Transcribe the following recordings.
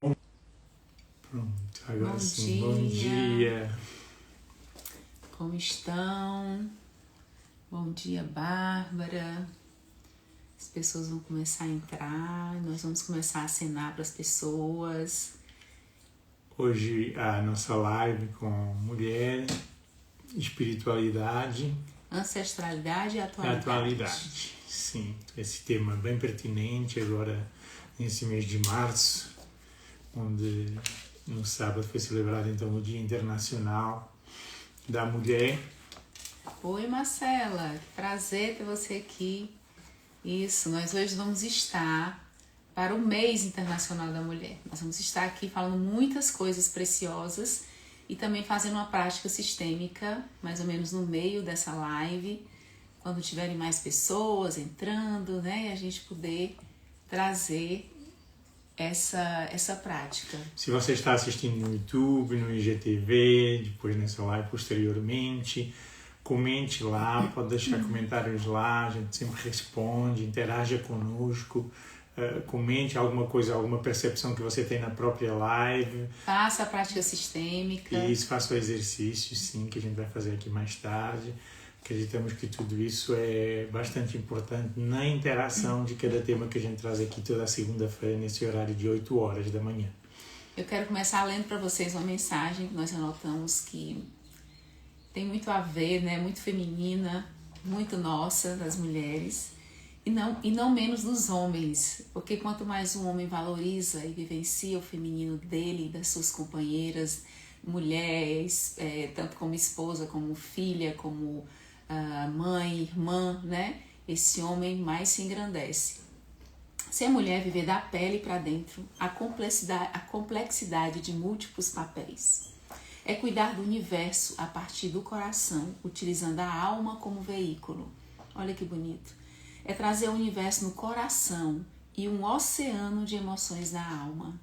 Pronto, agora Bom sim, dia. bom dia. Como estão? Bom dia, Bárbara. As pessoas vão começar a entrar, nós vamos começar a acenar para as pessoas. Hoje a nossa live com mulher, espiritualidade, Ancestralidade e atualidade. atualidade. Sim, esse tema é bem pertinente agora nesse mês de março, onde no sábado foi celebrado então o Dia Internacional da Mulher. Oi, Marcela, que prazer ter você aqui. Isso, nós hoje vamos estar para o mês internacional da mulher. Nós vamos estar aqui falando muitas coisas preciosas e também fazendo uma prática sistêmica, mais ou menos no meio dessa live, quando tiverem mais pessoas entrando, né, e a gente poder trazer essa prática. Se você está assistindo no YouTube, no IGTV, depois nessa live posteriormente, comente lá, pode deixar comentários lá, a gente sempre responde, interaja conosco, comente alguma coisa, alguma percepção que você tem na própria live. Faça a prática sistêmica. Isso, faça o exercício, sim, que a gente vai fazer aqui mais tarde. Acreditamos que tudo isso é bastante importante na interação de cada tema que a gente traz aqui toda segunda-feira, nesse horário de 8 horas da manhã. Eu quero começar lendo para vocês uma mensagem que nós anotamos que tem muito a ver, né? Muito feminina, muito nossa, das mulheres, e não menos dos homens, porque quanto mais um homem valoriza e vivencia o feminino dele, das suas companheiras, mulheres, tanto como esposa, como filha, como mãe, irmã, né? Esse homem mais se engrandece. Ser mulher é viver da pele para dentro a complexidade de múltiplos papéis. É cuidar do universo a partir do coração, utilizando a alma como veículo. Olha que bonito. É trazer o universo no coração e um oceano de emoções na alma.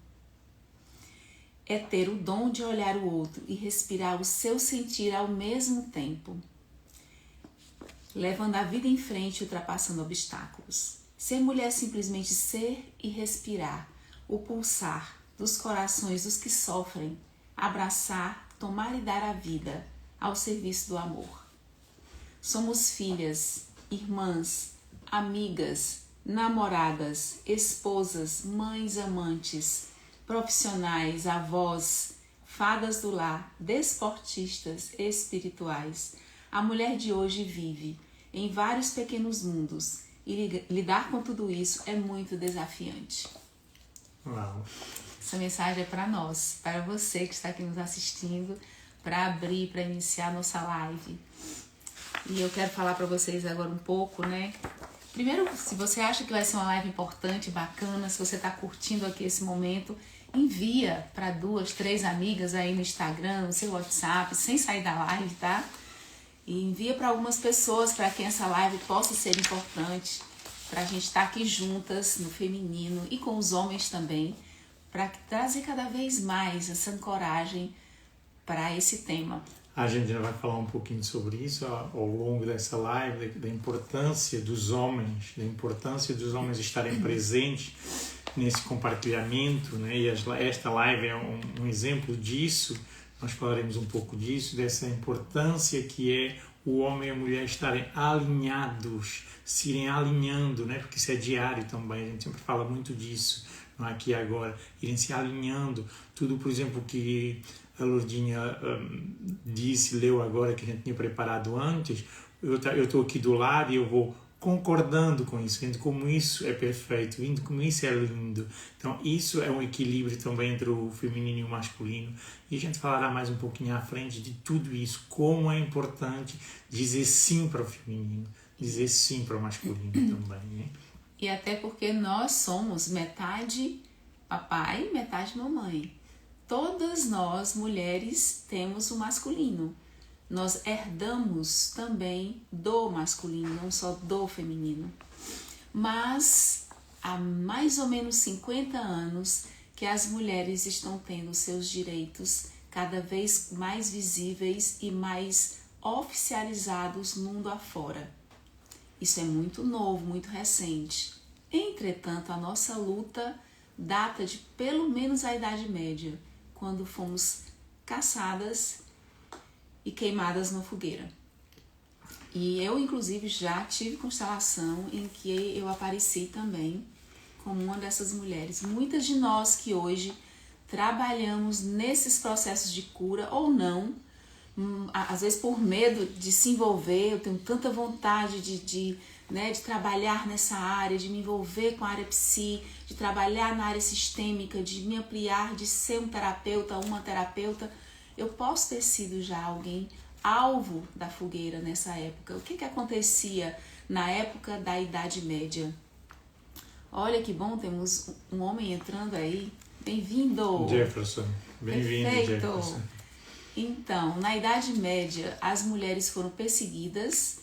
É ter o dom de olhar o outro e respirar o seu sentir ao mesmo tempo, levando a vida em frente e ultrapassando obstáculos. Ser mulher é simplesmente ser e respirar, o pulsar dos corações dos que sofrem, abraçar, tomar e dar a vida ao serviço do amor. Somos filhas, irmãs, amigas, namoradas, esposas, mães amantes, profissionais, avós, fadas do lar, desportistas, espirituais. A mulher de hoje vive em vários pequenos mundos e lidar com tudo isso é muito desafiante. Uau! Essa mensagem é para nós, para você que está aqui nos assistindo, para abrir, para iniciar a nossa live. E eu quero falar para vocês agora um pouco, né? Primeiro, se você acha que vai ser uma live importante, bacana, se você está curtindo aqui esse momento, envia para 2, 3 amigas aí no Instagram, no seu WhatsApp, sem sair da live, tá? E envia para algumas pessoas para quem essa live possa ser importante, para a gente estar aqui juntas no feminino e com os homens também, para trazer cada vez mais essa ancoragem para esse tema. A gente já vai falar um pouquinho sobre isso ao longo dessa live, da importância dos homens estarem presentes nesse compartilhamento, né? E esta live é um exemplo disso. Nós falaremos um pouco disso, dessa importância que é o homem e a mulher estarem alinhados, se irem alinhando, né? Porque isso é diário também, a gente sempre fala muito disso, não é aqui e agora, irem se alinhando. Tudo, por exemplo, que a Lourdinha leu agora, que a gente tinha preparado antes, eu estou aqui do lado e eu vou concordando com isso, vendo como isso é perfeito, vendo como isso é lindo. Então isso é um equilíbrio também entre o feminino e o masculino, e a gente falará mais um pouquinho à frente de tudo isso, como é importante dizer sim para o feminino, dizer sim para o masculino também, né? E até porque nós somos metade papai, metade mamãe. Todas nós, mulheres, temos o masculino. Nós herdamos também do masculino, não só do feminino. Mas há mais ou menos 50 anos que as mulheres estão tendo seus direitos cada vez mais visíveis e mais oficializados mundo afora. Isso é muito novo, muito recente. Entretanto, a nossa luta data de pelo menos a Idade Média, quando fomos caçadas e queimadas na fogueira. E eu, inclusive, já tive constelação em que eu apareci também como uma dessas mulheres. Muitas de nós que hoje trabalhamos nesses processos de cura ou não, às vezes por medo de se envolver, eu tenho tanta vontade de trabalhar nessa área, de me envolver com a área psi, de trabalhar na área sistêmica, de me ampliar, de ser um terapeuta, uma terapeuta. Eu posso ter sido já alguém alvo da fogueira nessa época. O que acontecia na época da Idade Média? Olha que bom, temos um homem entrando aí. Bem-vindo! Jefferson, bem-vindo, Jefferson. Então, na Idade Média, as mulheres foram perseguidas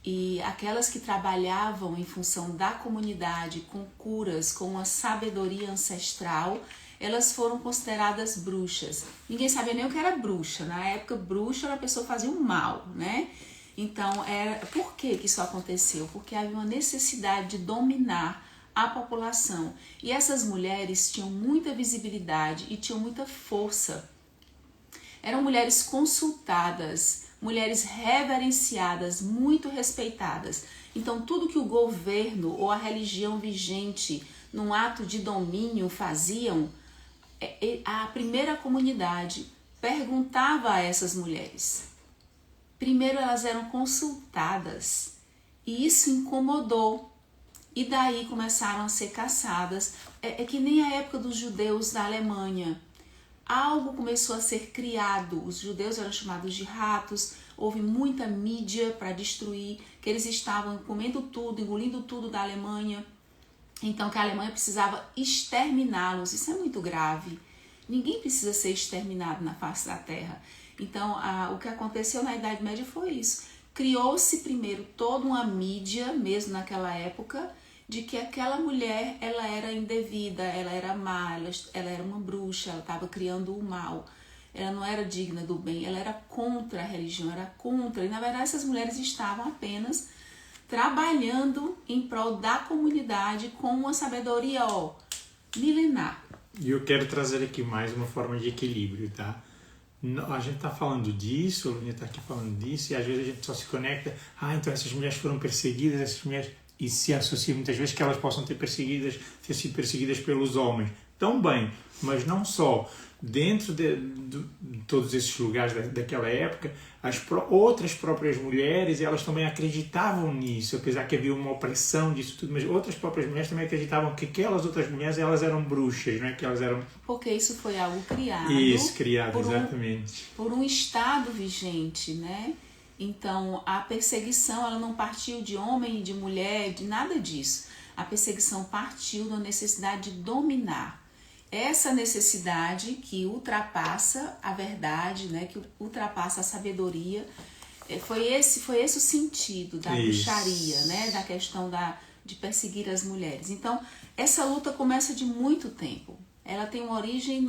e aquelas que trabalhavam em função da comunidade, com curas, com uma sabedoria ancestral, elas foram consideradas bruxas. Ninguém sabia nem o que era bruxa. Na época, bruxa era a pessoa que fazia o mal, né? Então, por que isso aconteceu? Porque havia uma necessidade de dominar a população. E essas mulheres tinham muita visibilidade e tinham muita força. Eram mulheres consultadas, mulheres reverenciadas, muito respeitadas. Então, tudo que o governo ou a religião vigente, num ato de domínio, faziam, a primeira comunidade perguntava a essas mulheres. Primeiro, elas eram consultadas e isso incomodou. E daí começaram a ser caçadas. É que nem a época dos judeus da Alemanha. Algo começou a ser criado. Os judeus eram chamados de ratos. Houve muita mídia para destruir, que eles estavam comendo tudo, engolindo tudo da Alemanha. Então que a Alemanha precisava exterminá-los. Isso é muito grave. Ninguém precisa ser exterminado na face da terra. Então o que aconteceu na Idade Média foi isso. Criou-se primeiro toda uma mídia, mesmo naquela época, de que aquela mulher, ela era indevida, ela era má, ela era uma bruxa, ela estava criando o mal, ela não era digna do bem, ela era contra a religião, era contra. E na verdade essas mulheres estavam apenas trabalhando em prol da comunidade com uma sabedoria milenar. E eu quero trazer aqui mais uma forma de equilíbrio, tá? A gente está falando disso, a Luninha está aqui falando disso, e às vezes a gente só se conecta, então essas mulheres foram perseguidas, essas mulheres, e se associa muitas vezes que elas possam ter sido perseguidas pelos homens. Tão bem, mas não só. Dentro de todos esses lugares daquela época, outras próprias mulheres, elas também acreditavam nisso, apesar que havia uma opressão disso tudo, mas outras próprias mulheres também acreditavam que aquelas outras mulheres, elas eram bruxas, não é? Que elas eram... Porque isso foi algo criado. Isso, criado, exatamente. Por um estado vigente, né? Então, a perseguição, ela não partiu de homem e de mulher, de nada disso. A perseguição partiu da necessidade de dominar. Essa necessidade que ultrapassa a verdade, né, que ultrapassa a sabedoria, foi esse o sentido da bruxaria, né, da questão de perseguir as mulheres. Então, essa luta começa de muito tempo. Ela tem uma origem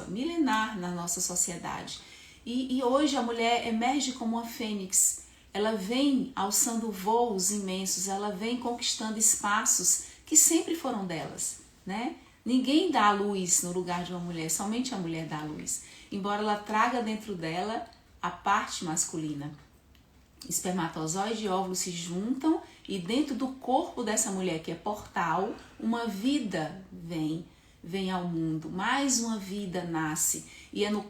milenar na nossa sociedade. E hoje a mulher emerge como uma fênix. Ela vem alçando voos imensos, ela vem conquistando espaços que sempre foram delas, né? Ninguém dá a luz no lugar de uma mulher, somente a mulher dá a luz. Embora ela traga dentro dela a parte masculina. Espermatozoide e óvulo se juntam e dentro do corpo dessa mulher, que é portal, uma vida vem ao mundo. Mais uma vida nasce. E é no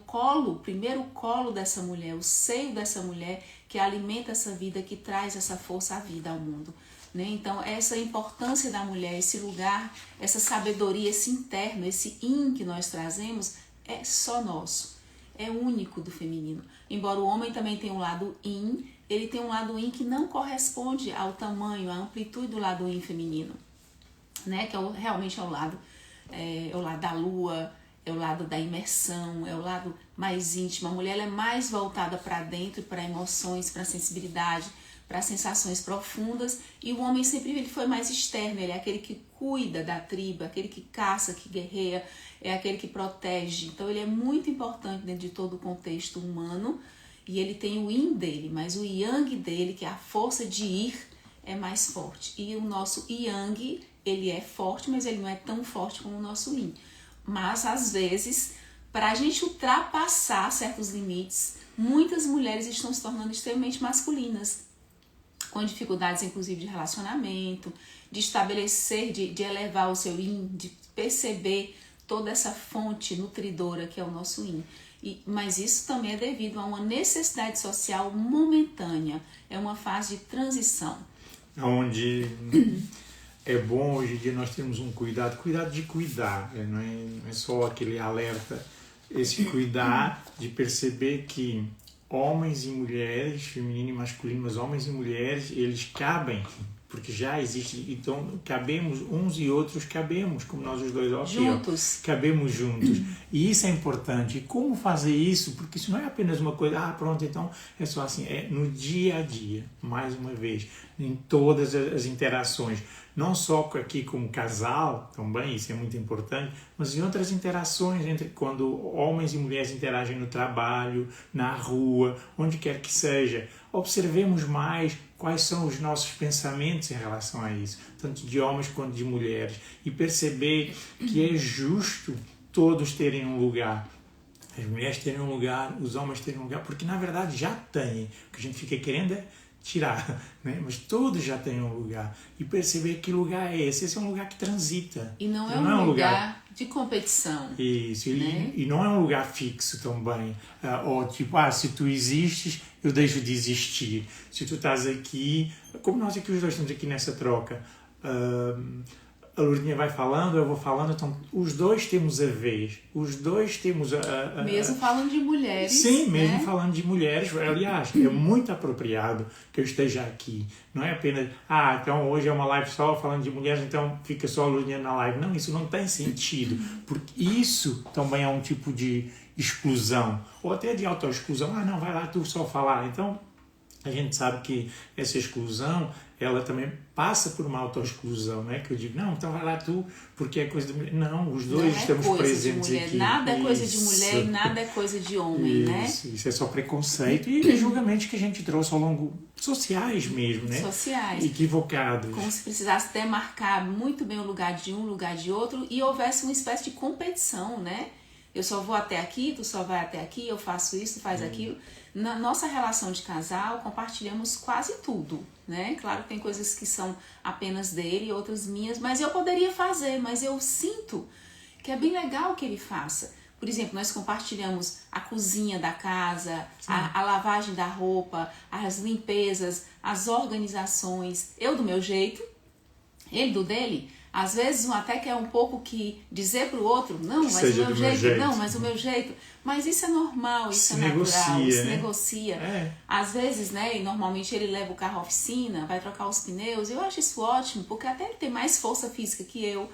primeiro colo dessa mulher, o seio dessa mulher, que alimenta essa vida, que traz essa força, a vida ao mundo. Né? Então, essa importância da mulher, esse lugar, essa sabedoria, esse interno, esse yin que nós trazemos, é só nosso. É único do feminino. Embora o homem também tenha um lado yin, ele tem um lado yin que não corresponde ao tamanho, à amplitude do lado yin feminino. Né? Que realmente é o lado da lua, é o lado da imersão, é o lado mais íntimo. A mulher ela é mais voltada para dentro, para emoções, para sensibilidade, para sensações profundas, e o homem sempre ele foi mais externo, ele é aquele que cuida da tribo, aquele que caça, que guerreia, é aquele que protege. Então ele é muito importante dentro de todo o contexto humano, e ele tem o yin dele, mas o yang dele, que é a força de ir, é mais forte. E o nosso yang ele é forte, mas ele não é tão forte como o nosso yin. Mas, às vezes, para a gente ultrapassar certos limites, muitas mulheres estão se tornando extremamente masculinas, com dificuldades, inclusive, de relacionamento, de estabelecer, de elevar o seu yin, de perceber toda essa fonte nutridora que é o nosso yin. Mas isso também é devido a uma necessidade social momentânea, é uma fase de transição. Onde é bom hoje em dia nós temos um cuidado de cuidar, não é só aquele alerta, esse cuidar de perceber que homens e mulheres, feminino e masculino, mas homens e mulheres, eles cabem, porque já existe, então cabemos uns e outros, cabemos, como nós os dois, juntos. Cabemos juntos. E isso é importante. E como fazer isso? Porque isso não é apenas uma coisa, pronto, então é só assim, é no dia a dia, mais uma vez, em todas as interações. Não só aqui como casal, também, isso é muito importante, mas em outras interações, entre quando homens e mulheres interagem no trabalho, na rua, onde quer que seja. Observemos mais quais são os nossos pensamentos em relação a isso, tanto de homens quanto de mulheres, e perceber que é justo todos terem um lugar. As mulheres terem um lugar, os homens terem um lugar, porque na verdade já têm. O que a gente fica querendo é tirar, né? Mas todos já têm um lugar. E perceber que lugar é esse. Esse é um lugar que transita. E não é um lugar de competição. Isso, né? E não é um lugar fixo também. Ou tipo, se tu existes, eu deixo de existir. Se tu estás aqui, como nós aqui os dois estamos aqui nessa troca, a Lourdinha vai falando, eu vou falando, então os dois temos a vez, os dois temos mesmo falando de mulheres. Sim, mesmo né? falando de mulheres. Aliás, é muito apropriado que eu esteja aqui. Não é apenas, então hoje é uma live só falando de mulheres, então fica só a Lourdinha na live. Não, isso não tem sentido, porque isso também é um tipo de exclusão, ou até de autoexclusão. Não, vai lá tu só falar. Então, a gente sabe que essa exclusão, ela também passa por uma autoexclusão, não é? Que eu digo, não, então vai lá tu, porque é coisa de mulher. Não, os dois estamos presentes aqui. Nada é coisa de mulher e nada é coisa de homem, né? Isso é só preconceito e julgamentos que a gente trouxe ao longo, sociais mesmo, né? Sociais. Equivocados. Como se precisasse demarcar muito bem o lugar de um, o lugar de outro, e houvesse uma espécie de competição, né? Eu só vou até aqui, tu só vai até aqui, eu faço isso, tu faz aquilo. Na nossa relação de casal, compartilhamos quase tudo, né? Claro que tem coisas que são apenas dele e outras minhas, mas eu poderia fazer, mas eu sinto que é bem legal que ele faça. Por exemplo, nós compartilhamos a cozinha da casa, a lavagem da roupa, as limpezas, as organizações. Eu do meu jeito, ele do dele. Às vezes um até quer um pouco que dizer para o outro, não, mas o meu jeito, não, mas o meu jeito. Mas isso é normal, isso é natural, se negocia. Às vezes, né, e normalmente ele leva o carro à oficina, vai trocar os pneus. Eu acho isso ótimo, porque até ele tem mais força física que eu.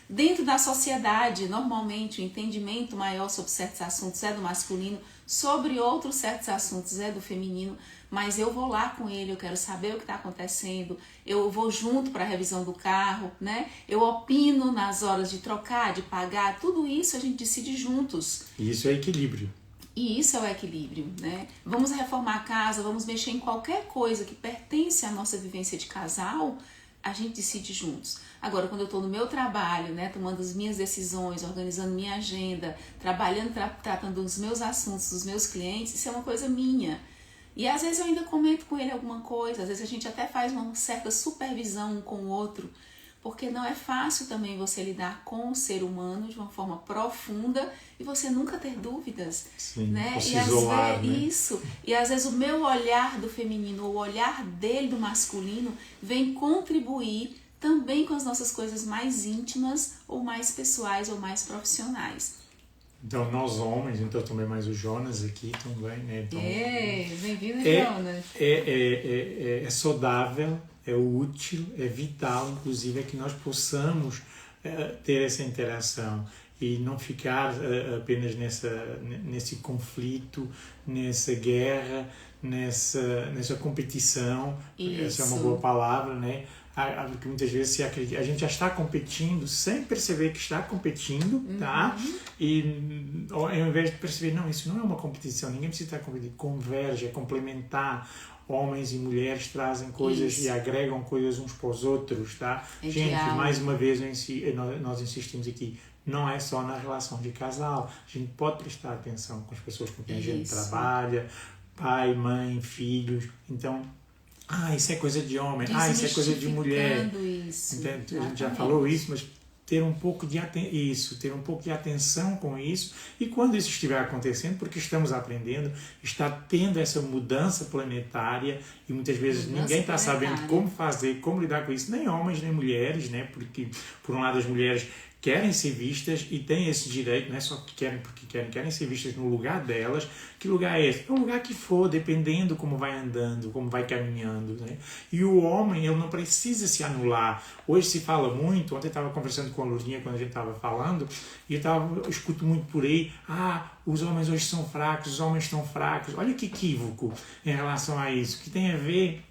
Dentro da sociedade, normalmente o entendimento maior sobre certos assuntos é do masculino, sobre outros certos assuntos é do feminino, mas eu vou lá com ele, eu quero saber o que está acontecendo, eu vou junto para a revisão do carro, né? Eu opino nas horas de trocar, de pagar, tudo isso a gente decide juntos. E isso é equilíbrio. E isso é o equilíbrio, né? Vamos reformar a casa, vamos mexer em qualquer coisa que pertence à nossa vivência de casal, a gente decide juntos. Agora, quando eu estou no meu trabalho, né, tomando as minhas decisões, organizando minha agenda, trabalhando, tratando dos meus assuntos, dos meus clientes, isso é uma coisa minha. E às vezes eu ainda comento com ele alguma coisa, às vezes a gente até faz uma certa supervisão um com o outro, porque não é fácil também você lidar com o ser humano de uma forma profunda e você nunca ter dúvidas. Sim, né? se isolar, né? Isso. E às vezes o meu olhar do feminino, o olhar dele do masculino, vem contribuir também com as nossas coisas mais íntimas, ou mais pessoais, ou mais profissionais. Então, nós homens, então também mais o Jonas aqui também, né? Então, bem-vindo, Jonas. É saudável, é útil, é vital, inclusive, é que nós possamos ter essa interação e não ficar apenas nesse conflito, nessa guerra, nessa competição. Isso. Essa é uma boa palavra, né? Porque muitas vezes se acredita, a gente já está competindo sem perceber que está competindo, tá? E ao invés de perceber, não, isso não é uma competição, ninguém precisa estar competindo, converge, é complementar. homens e mulheres trazem coisas Isso. e agregam coisas uns para os outros, tá? Gente, diálogo. mais uma vez nós insistimos aqui, não é só na relação de casal. A gente pode prestar atenção com as pessoas com quem a gente trabalha, pai, mãe, filhos. Então, isso é coisa de homem, isso é coisa de mulher. Isso, então, a gente já falou isso, mas ter um pouco de atenção com isso, e quando isso estiver acontecendo, porque estamos aprendendo, está tendo essa mudança planetária, e muitas vezes ninguém está sabendo como fazer, como lidar com isso, nem homens nem mulheres, né? Porque por um lado as mulheres querem ser vistas e têm esse direito, não é só que querem porque querem ser vistas no lugar delas. Que lugar é esse? É o lugar que for, dependendo como vai andando, como vai caminhando, né? E o homem, ele não precisa se anular. Hoje se fala muito, ontem eu estava conversando com a Lourinha quando a gente estava falando, e eu escuto muito por aí, os homens hoje são fracos, os homens estão fracos. Olha que equívoco em relação a isso, que tem a ver.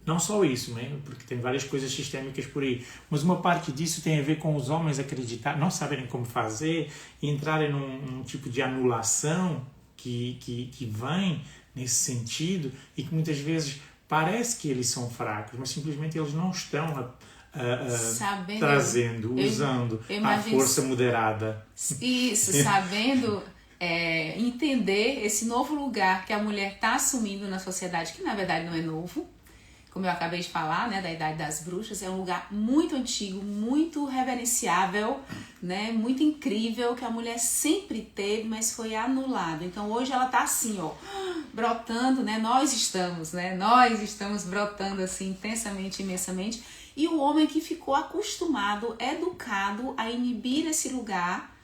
Não só isso, né? Porque tem várias coisas sistêmicas por aí, mas uma parte disso tem a ver com os homens acreditar, não saberem como fazer, e entrarem num tipo de anulação que vem nesse sentido, e que muitas vezes parece que eles são fracos, mas simplesmente eles não estão usando a força moderada. Isso, sabendo entender esse novo lugar que a mulher está assumindo na sociedade, que na verdade não é novo. Como eu acabei de falar, né, da Idade das Bruxas, é um lugar muito antigo, muito reverenciável, né, muito incrível, que a mulher sempre teve, mas foi anulado. Então hoje ela está assim, brotando, né, nós estamos brotando assim intensamente, imensamente, e o homem que ficou acostumado, educado a inibir esse lugar,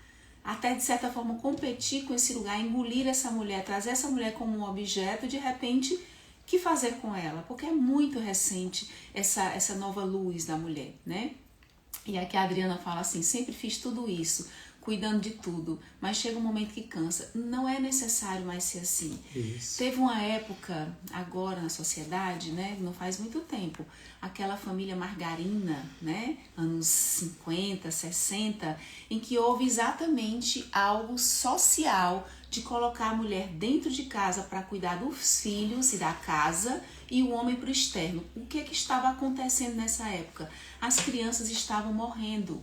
até de certa forma competir com esse lugar, engolir essa mulher, trazer essa mulher como um objeto, de repente, que fazer com ela? Porque é muito recente essa nova luz da mulher, né? E aqui a Adriana fala assim, sempre fiz tudo isso, cuidando de tudo, mas chega um momento que cansa. Não é necessário mais ser assim. Isso. Teve uma época, agora na sociedade, né? Não faz muito tempo, aquela família margarina, né? Anos 50, 60, em que houve exatamente algo social de colocar a mulher dentro de casa para cuidar dos filhos e da casa, e o homem para o externo. O que estava acontecendo nessa época? As crianças estavam morrendo,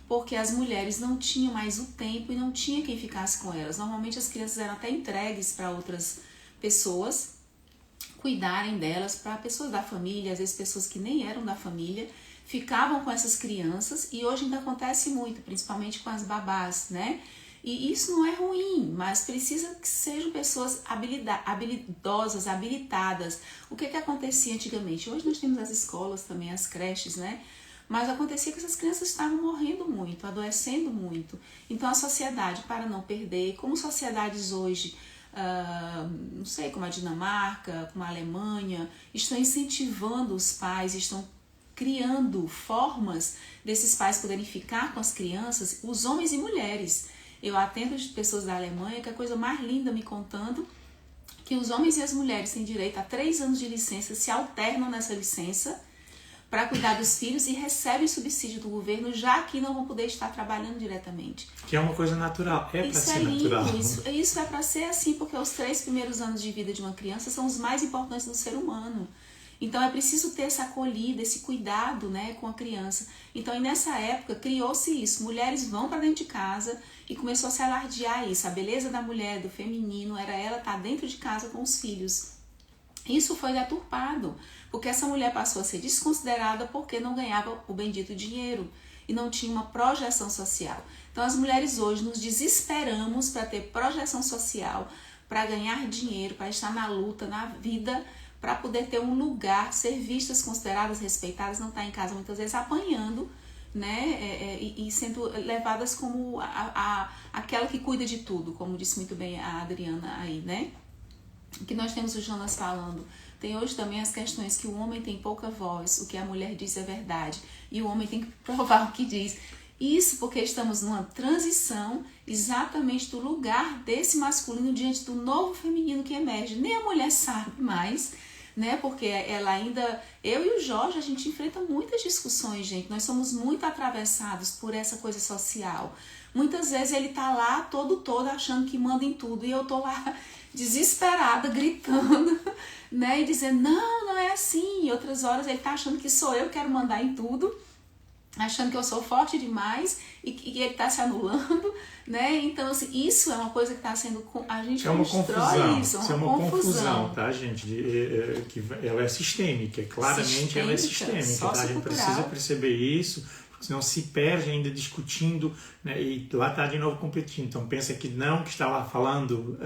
porque as mulheres não tinham mais o tempo e não tinha quem ficasse com elas. Normalmente as crianças eram até entregues para outras pessoas cuidarem delas, para pessoas da família, às vezes pessoas que nem eram da família, ficavam com essas crianças, e hoje ainda acontece muito, principalmente com as babás, né? E isso não é ruim, mas precisa que sejam pessoas habilidosas, habilitadas. O que acontecia antigamente? Hoje nós temos as escolas também, as creches, né? Mas acontecia que essas crianças estavam morrendo muito, adoecendo muito. Então a sociedade, para não perder, como sociedades hoje, não sei, como a Dinamarca, como a Alemanha, estão incentivando os pais, estão criando formas desses pais poderem ficar com as crianças, os homens e mulheres. Eu atendo de pessoas da Alemanha, que é a coisa mais linda me contando, que os homens e as mulheres têm direito a 3 anos de licença, se alternam nessa licença para cuidar dos filhos e recebem subsídio do governo, já que não vão poder estar trabalhando diretamente. Que é uma coisa natural, para ser natural. Isso é para ser assim, porque os 3 primeiros anos de vida de uma criança são os mais importantes do ser humano. Então é preciso ter essa acolhida, esse cuidado, né, com a criança. Então, e nessa época criou-se isso, mulheres vão para dentro de casa, e começou a se alardear isso, a beleza da mulher, do feminino, era ela estar dentro de casa com os filhos. Isso foi deturpado, porque essa mulher passou a ser desconsiderada porque não ganhava o bendito dinheiro e não tinha uma projeção social. Então as mulheres hoje nos desesperamos para ter projeção social, para ganhar dinheiro, para estar na luta, na vida, para poder ter um lugar, ser vistas, consideradas, respeitadas, não estar em casa muitas vezes apanhando, né, e sendo levadas como aquela que cuida de tudo, como disse muito bem a Adriana aí, né? Que nós temos o Jonas falando. Tem hoje também as questões que o homem tem pouca voz, o que a mulher diz é verdade, e o homem tem que provar o que diz. Isso porque estamos numa transição exatamente do lugar desse masculino diante do novo feminino que emerge. Nem a mulher sabe mais, né? Porque ela ainda... Eu e o Jorge, a gente enfrenta muitas discussões, gente. Nós somos muito atravessados por essa coisa social. Muitas vezes ele tá lá todo achando que manda em tudo, e eu tô lá desesperada, gritando, né? E dizendo, não é assim. E outras horas ele tá achando que sou eu que quero mandar em tudo, achando que eu sou forte demais e que ele está se anulando, né? Então, assim, isso é uma coisa que está sendo... A gente constrói isso, é uma confusão, tá, gente? Que ela é sistêmica, claramente ela é sistêmica, tá? A gente precisa perceber isso, porque senão se perde ainda discutindo, né? E lá está de novo competindo. Então, pensa que está lá falando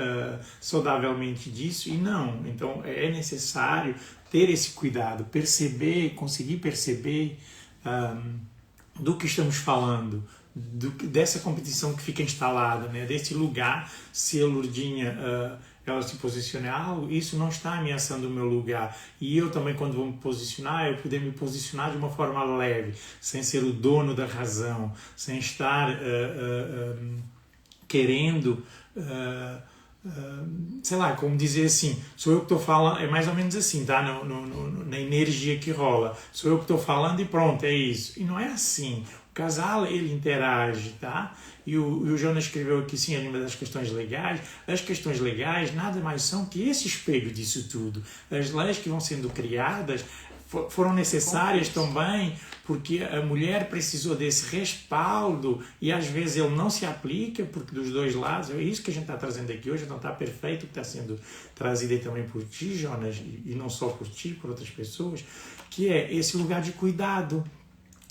saudavelmente disso, e não. Então, é necessário ter esse cuidado, conseguir perceber... do que estamos falando, dessa competição que fica instalada, né? Desse lugar, se a Lourdinha ela se posicionar, isso não está ameaçando o meu lugar. E eu também, quando vou me posicionar, eu poder me posicionar de uma forma leve, sem ser o dono da razão, sem estar querendo... sei lá, como dizer assim, sou eu que estou falando, é mais ou menos assim, tá? Na energia que rola, sou eu que estou falando e pronto, é isso. E não é assim. O casal, ele interage, tá? E o Jonas escreveu aqui, sim, a língua das questões legais. As questões legais nada mais são que esse espelho disso tudo. As leis que vão sendo criadas foram necessárias também porque a mulher precisou desse respaldo e às vezes ele não se aplica porque dos dois lados, é isso que a gente está trazendo aqui hoje, não está perfeito o que está sendo trazido aí também por ti, Jonas, e não só por ti, por outras pessoas, que é esse lugar de cuidado,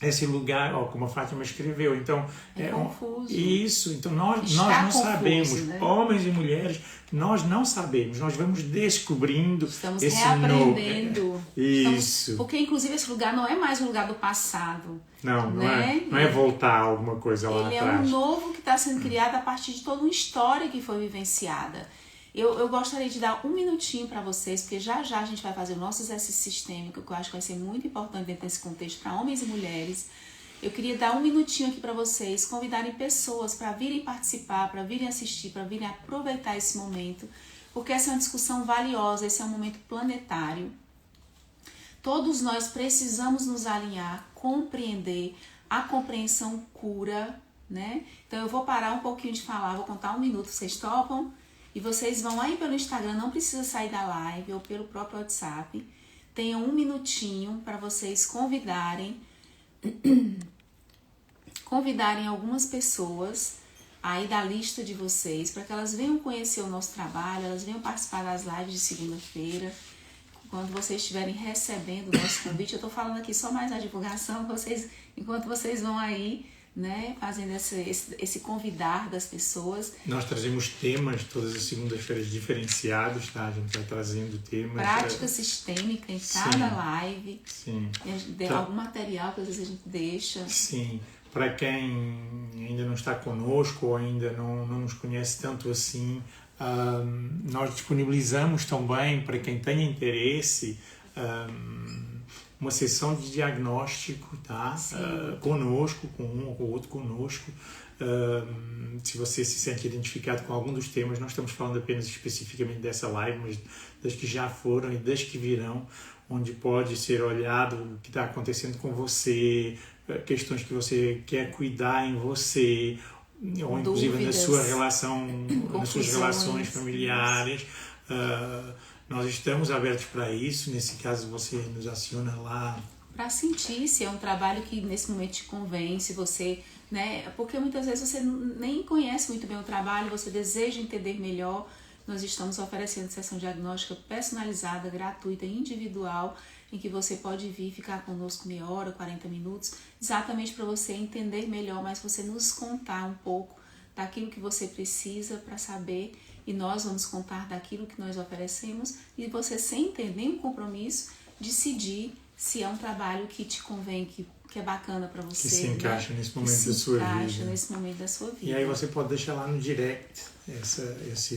esse lugar, como a Fátima escreveu, então confuso. Isso, então nós não confuso, sabemos, né? Homens e mulheres, nós não sabemos, nós vamos descobrindo, estamos reaprendendo, isso, porque inclusive esse lugar não é mais um lugar do passado, não é voltar a alguma coisa lá atrás. Ele é um novo que está sendo criado a partir de toda uma história que foi vivenciada. Eu gostaria de dar um minutinho para vocês, porque já a gente vai fazer o nosso exercício sistêmico, que eu acho que vai ser muito importante dentro desse contexto para homens e mulheres. Eu queria dar um minutinho aqui para vocês, convidarem pessoas para virem participar, para virem assistir, para virem aproveitar esse momento, porque essa é uma discussão valiosa, esse é um momento planetário. Todos nós precisamos nos alinhar, compreender, a compreensão cura, né? Então eu vou parar um pouquinho de falar, vou contar um minuto, vocês topam? E vocês vão aí pelo Instagram, não precisa sair da live ou pelo próprio WhatsApp. Tenham um minutinho para vocês convidarem algumas pessoas aí da lista de vocês, para que elas venham conhecer o nosso trabalho, elas venham participar das lives de segunda-feira. Quando vocês estiverem recebendo o nosso convite, eu estou falando aqui só mais a divulgação, enquanto vocês vão aí, né, fazendo esse convidar das pessoas. Nós trazemos temas todas as segundas-feiras diferenciados, tá? A gente vai trazendo temas. Prática sistêmica em cada live. Sim. Algum material que às vezes a gente deixa. Sim. Para quem ainda não está conosco ou ainda não nos conhece tanto assim, nós disponibilizamos também, para quem tenha interesse, uma sessão de diagnóstico, tá? Conosco, com um ou com o outro conosco. Se você se sente identificado com algum dos temas, nós estamos falando apenas especificamente dessa live, mas das que já foram e das que virão, onde pode ser olhado o que está acontecendo com você, questões que você quer cuidar em você, ou inclusive na sua relação, nas suas relações familiares. Nós estamos abertos para isso. Nesse caso, você nos aciona lá. Para sentir se é um trabalho que nesse momento te convém, se você, né? Porque muitas vezes você nem conhece muito bem o trabalho, você deseja entender melhor. Nós estamos oferecendo sessão diagnóstica personalizada, gratuita, individual, em que você pode vir ficar conosco meia hora, 40 minutos, exatamente para você entender melhor, mas você nos contar um pouco daquilo que você precisa para saber, e nós vamos contar daquilo que nós oferecemos, e você, sem ter nenhum compromisso, decidir se é um trabalho que te convém, que é bacana para você. Que se encaixa, né? Nesse momento da sua vida. Que se encaixa nesse momento da sua vida. E aí você pode deixar lá no direct esse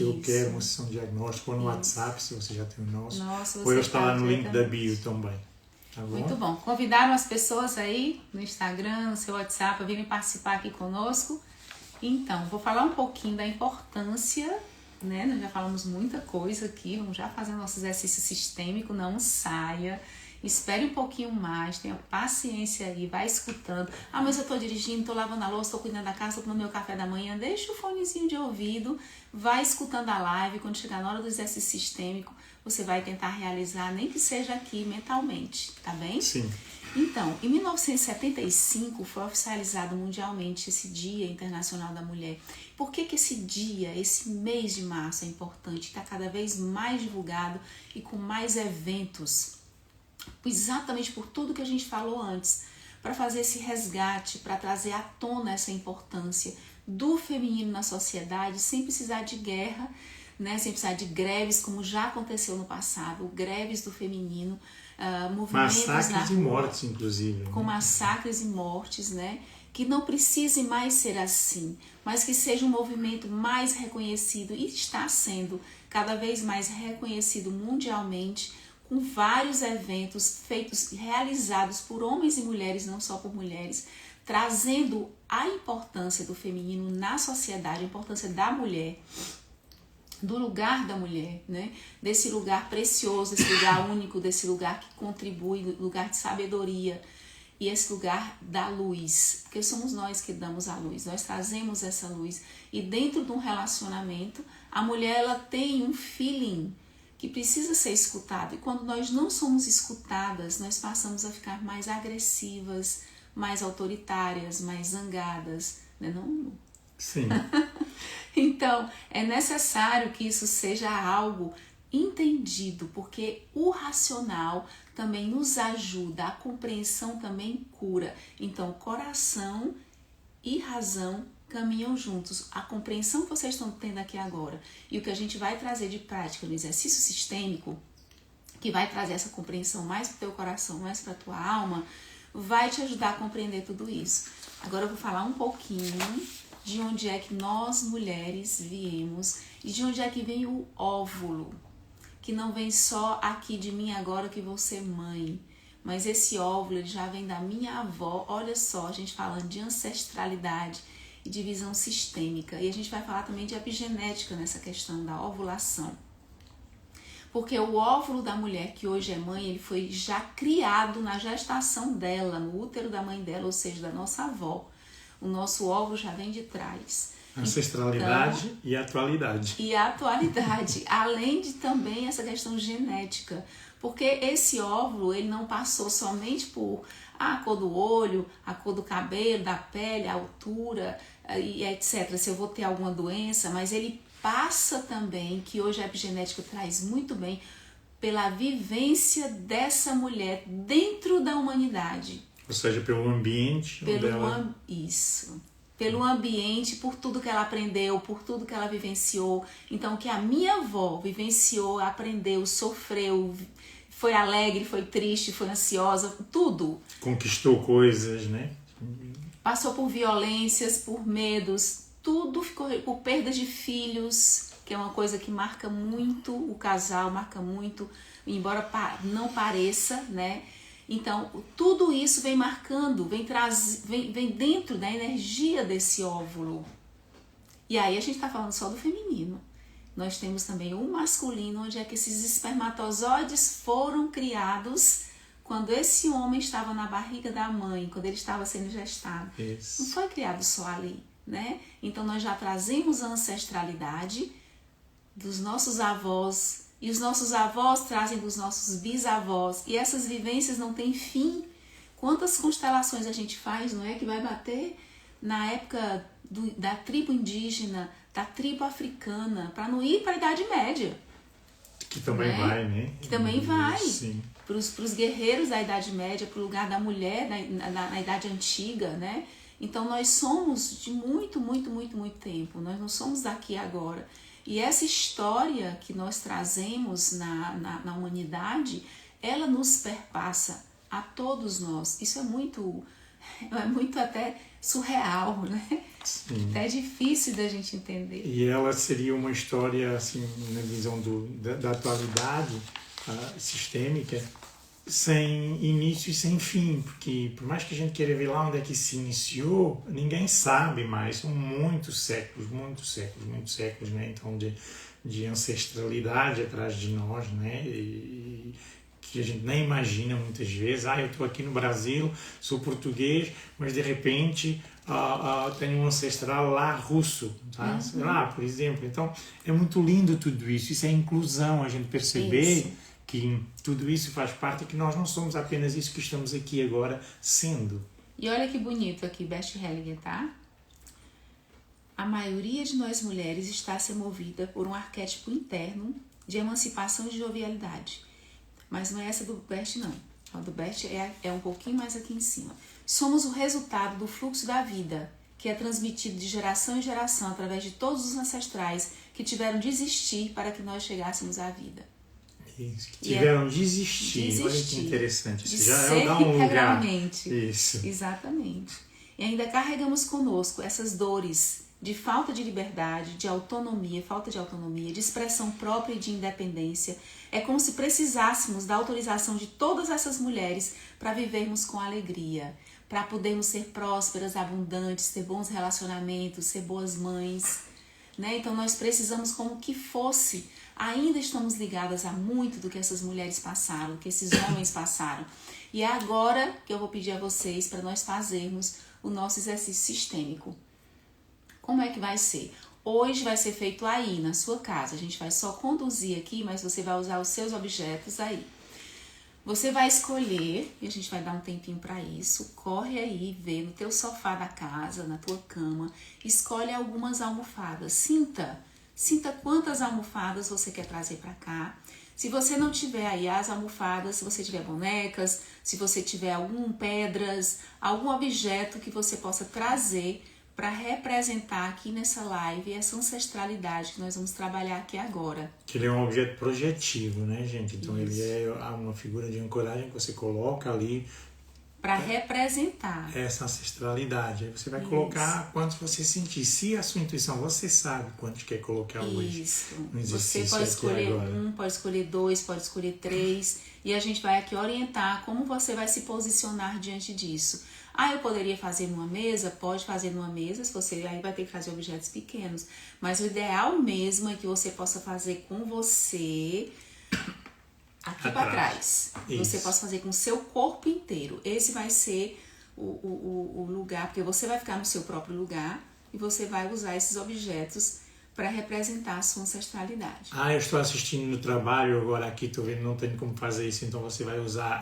eu quero uma sessão de diagnóstico, ou no WhatsApp, se você já tem o nosso. Ou eu estou lá no link da bio também. Tá bom? Muito bom. Convidaram as pessoas aí no Instagram, no seu WhatsApp, a virem participar aqui conosco. Então, vou falar um pouquinho da importância, né? Nós já falamos muita coisa aqui, vamos já fazer nosso exercício sistêmico, não saia. Espere um pouquinho mais, tenha paciência aí, vai escutando. Ah, mas eu tô dirigindo, tô lavando a louça, tô cuidando da casa, tô tomando meu café da manhã. Deixa o fonezinho de ouvido, vai escutando a live. Quando chegar na hora do exercício sistêmico, você vai tentar realizar, nem que seja aqui mentalmente, tá bem? Sim. Então, em 1975 foi oficializado mundialmente esse Dia Internacional da Mulher. Por que esse dia, esse mês de março é importante? Está cada vez mais divulgado e com mais eventos, exatamente por tudo que a gente falou antes, para fazer esse resgate, para trazer à tona essa importância do feminino na sociedade, sem precisar de guerra, né? Sem precisar de greves, como já aconteceu no passado, greves do feminino, movimentos massacres e mortes, inclusive. Com massacres e mortes, né? Que não precise mais ser assim, mas que seja um movimento mais reconhecido, e está sendo cada vez mais reconhecido mundialmente, com vários eventos feitos, realizados por homens e mulheres, não só por mulheres, trazendo a importância do feminino na sociedade, a importância da mulher, do lugar da mulher, né? Desse lugar precioso, desse lugar único, desse lugar que contribui, lugar de sabedoria e esse lugar da luz, porque somos nós que damos a luz, nós trazemos essa luz. E dentro de um relacionamento, a mulher ela tem um feeling que precisa ser escutado, e quando nós não somos escutadas, nós passamos a ficar mais agressivas, mais autoritárias, mais zangadas, né? Não? Sim. Então, é necessário que isso seja algo entendido, porque o racional também nos ajuda, a compreensão também cura. Então, coração e razão caminham juntos. A compreensão que vocês estão tendo aqui agora e o que a gente vai trazer de prática no exercício sistêmico, que vai trazer essa compreensão mais para o teu coração, mais para a tua alma, vai te ajudar a compreender tudo isso. Agora eu vou falar um pouquinho de onde é que nós mulheres viemos e de onde é que vem o óvulo, que não vem só aqui de mim agora que vou ser mãe, mas esse óvulo ele já vem da minha avó. Olha só, a gente falando de ancestralidade e de visão sistêmica, e a gente vai falar também de epigenética nessa questão da ovulação, porque o óvulo da mulher que hoje é mãe, ele foi já criado na gestação dela, no útero da mãe dela, ou seja, da nossa avó. O nosso óvulo já vem de trás. Ancestralidade então, e atualidade. E a atualidade, além de também essa questão genética. Porque esse óvulo, ele não passou somente por a cor do olho, a cor do cabelo, da pele, a altura, e etc. Se eu vou ter alguma doença, mas ele passa também, que hoje a epigenética traz muito bem, pela vivência dessa mulher dentro da humanidade. Ou seja, pelo ambiente dela. Isso. Pelo ambiente, por tudo que ela aprendeu, por tudo que ela vivenciou. Então, o que a minha avó vivenciou, aprendeu, sofreu, foi alegre, foi triste, foi ansiosa, tudo. Conquistou coisas, né? Passou por violências, por medos, tudo ficou, por perdas de filhos, que é uma coisa que marca muito o casal, marca muito, embora não pareça, né? Então, tudo isso vem marcando, vem dentro da energia desse óvulo. E aí a gente está falando só do feminino. Nós temos também o masculino, onde é que esses espermatozoides foram criados quando esse homem estava na barriga da mãe, quando ele estava sendo gestado. Isso. Não foi criado só ali, né? Então nós já trazemos a ancestralidade dos nossos avós, e os nossos avós trazem dos nossos bisavós, e essas vivências não têm fim. Quantas constelações a gente faz, não é? Que vai bater na época da tribo indígena, da tribo africana, para não ir para a Idade Média. Que também vai, né? Que também vai. Sim. Para os guerreiros da Idade Média, para o lugar da mulher na Idade Antiga, né? Então nós somos de muito, muito, muito, muito tempo. Nós não somos daqui agora. E essa história que nós trazemos na humanidade, ela nos perpassa a todos nós. Isso é muito até surreal, né? Sim. É difícil da gente entender. E ela seria uma história, assim, na visão da atualidade sistêmica, sem início e sem fim, porque por mais que a gente queira ver lá onde é que se iniciou, ninguém sabe mais. São muitos séculos, né? Então, de ancestralidade atrás de nós, né? E que a gente nem imagina muitas vezes. Eu estou aqui no Brasil, sou português, mas de repente tenho um ancestral lá russo, tá? Sei lá, por exemplo. Então, é muito lindo tudo isso. Isso é inclusão, a gente perceber que tudo isso faz parte, que nós não somos apenas isso que estamos aqui agora sendo. E olha que bonito aqui, Bert Hellinger, tá? A maioria de nós mulheres está a ser movida por um arquétipo interno de emancipação e de jovialidade. Mas não é essa do Bert, não. A do Bert é um pouquinho mais aqui em cima. Somos o resultado do fluxo da vida, que é transmitido de geração em geração através de todos os ancestrais que tiveram de existir para que nós chegássemos à vida. Isso, que tiveram de desistir. Olha que interessante. Isso já dá um lugar. Isso. Exatamente. E ainda carregamos conosco essas dores de falta de liberdade, de autonomia, falta de autonomia, de expressão própria e de independência. É como se precisássemos da autorização de todas essas mulheres para vivermos com alegria, para podermos ser prósperas, abundantes, ter bons relacionamentos, ser boas mães, né? Então nós precisamos como que fosse, ainda estamos ligadas a muito do que essas mulheres passaram, que esses homens passaram. E é agora que eu vou pedir a vocês para nós fazermos o nosso exercício sistêmico. Como é que vai ser? Hoje vai ser feito aí, na sua casa. A gente vai só conduzir aqui, mas você vai usar os seus objetos aí. Você vai escolher, e a gente vai dar um tempinho para isso, corre aí, vê no teu sofá da casa, na tua cama, escolhe algumas almofadas. Sinta quantas almofadas você quer trazer para cá. Se você não tiver aí as almofadas, se você tiver bonecas, se você tiver pedras, algum objeto que você possa trazer para representar aqui nessa live essa ancestralidade que nós vamos trabalhar aqui agora. Que ele é um objeto projetivo, né, gente? Então Isso. Ele é uma figura de ancoragem que você coloca ali para representar essa ancestralidade. Aí você vai colocar quantos você sentir. Se a sua intuição, você sabe quantos quer colocar hoje. Isso. No exercício. Você pode escolher agora. pode escolher 2, pode escolher 3. E a gente vai aqui orientar como você vai se posicionar diante disso. Eu poderia fazer numa mesa? Pode fazer numa mesa, se você aí vai ter que fazer objetos pequenos. Mas o ideal mesmo é que você possa fazer com você aqui para trás. Isso. Você possa fazer com o seu corpo inteiro. Esse vai ser o lugar, porque você vai ficar no seu próprio lugar e você vai usar esses objetos para representar a sua ancestralidade. Eu estou assistindo no trabalho, agora aqui estou vendo, não tenho como fazer isso, então você vai usar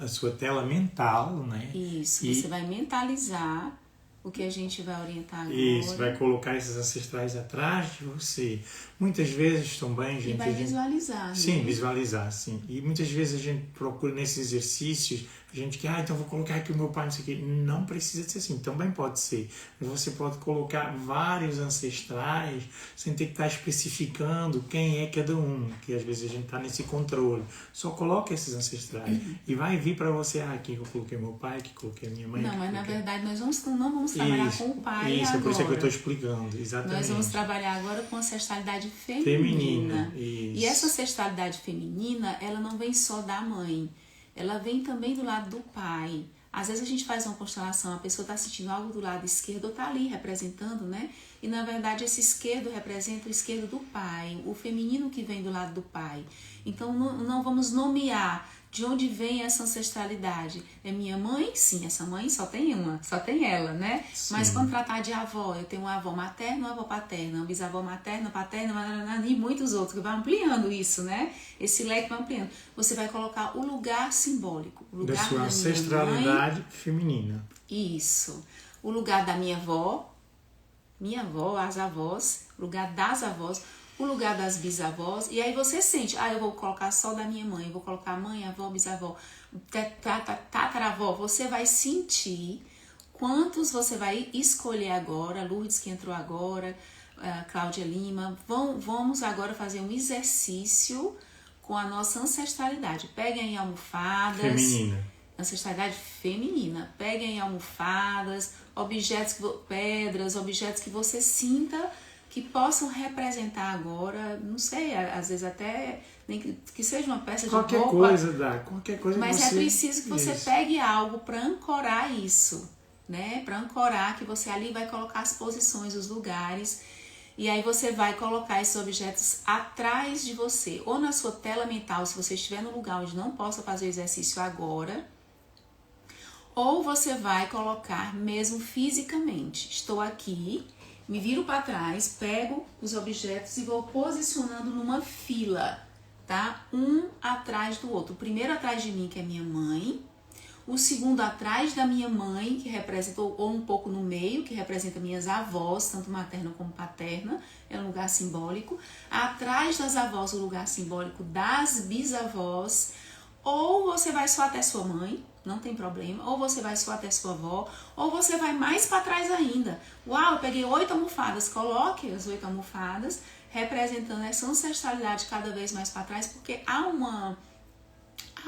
a sua tela mental, né? Isso, você vai mentalizar o que a gente vai orientar agora. Isso, vai colocar esses ancestrais atrás de você. Muitas vezes também, gente... E vai visualizar, Sim, né? visualizar, sim. E muitas vezes a gente procura nesses exercícios, a gente quer, então vou colocar aqui o meu pai, não sei o quê. Não precisa ser assim, também pode ser. Mas você pode colocar vários ancestrais sem ter que estar especificando quem é cada um, que às vezes a gente está nesse controle. Só coloca esses ancestrais e vai vir para você, aqui eu coloquei meu pai, aqui coloquei a minha mãe. Não, mas na verdade nós não vamos trabalhar com o pai isso, agora. É por isso que eu estou explicando, exatamente. Nós vamos trabalhar agora com ancestralidade feminina. Isso. E essa ancestralidade feminina, ela não vem só da mãe, ela vem também do lado do pai. Às vezes a gente faz uma constelação, a pessoa está sentindo algo do lado esquerdo ou está ali representando, né? E na verdade esse esquerdo representa o esquerdo do pai, o feminino que vem do lado do pai. Então não vamos nomear de onde vem essa ancestralidade. É minha mãe? Sim, essa mãe só tem uma, só tem ela, né? Sim. Mas quando tratar de avó, eu tenho uma avó materna, uma avó paterna, uma bisavó materna, paterna, e muitos outros, que vai ampliando isso, né? Esse leque vai ampliando. Você vai colocar o lugar simbólico, o lugar da sua da ancestralidade feminina. Isso. O lugar da minha avó, as avós, o lugar das avós, o lugar das bisavós, e aí você sente, eu vou colocar só da minha mãe, eu vou colocar mãe, avó, bisavó, tataravó, você vai sentir quantos você vai escolher agora, Lourdes que entrou agora, Cláudia Lima, vamos agora fazer um exercício com a nossa ancestralidade. Peguem aí almofadas. Feminina. Ancestralidade feminina. Peguem almofadas, pedras, objetos que você sinta que possam representar agora, não sei, às vezes até nem que seja uma peça de roupa. Qualquer coisa. Mas é preciso que você pegue algo para ancorar isso, né? Para ancorar que você ali vai colocar as posições, os lugares. E aí você vai colocar esses objetos atrás de você, ou na sua tela mental, se você estiver no lugar onde não possa fazer o exercício agora, ou você vai colocar mesmo fisicamente. Estou aqui, me viro para trás, pego os objetos e vou posicionando numa fila, tá? Um atrás do outro. O primeiro atrás de mim, que é minha mãe. O segundo atrás da minha mãe, que representa, ou um pouco no meio, que representa minhas avós, tanto materna como paterna, é um lugar simbólico. Atrás das avós, o lugar simbólico das bisavós. Ou você vai só até sua mãe, não tem problema. Ou você vai só até sua avó. Ou você vai mais para trás ainda. Uau, eu peguei 8 almofadas. Coloque as 8 almofadas, representando essa ancestralidade cada vez mais para trás, porque há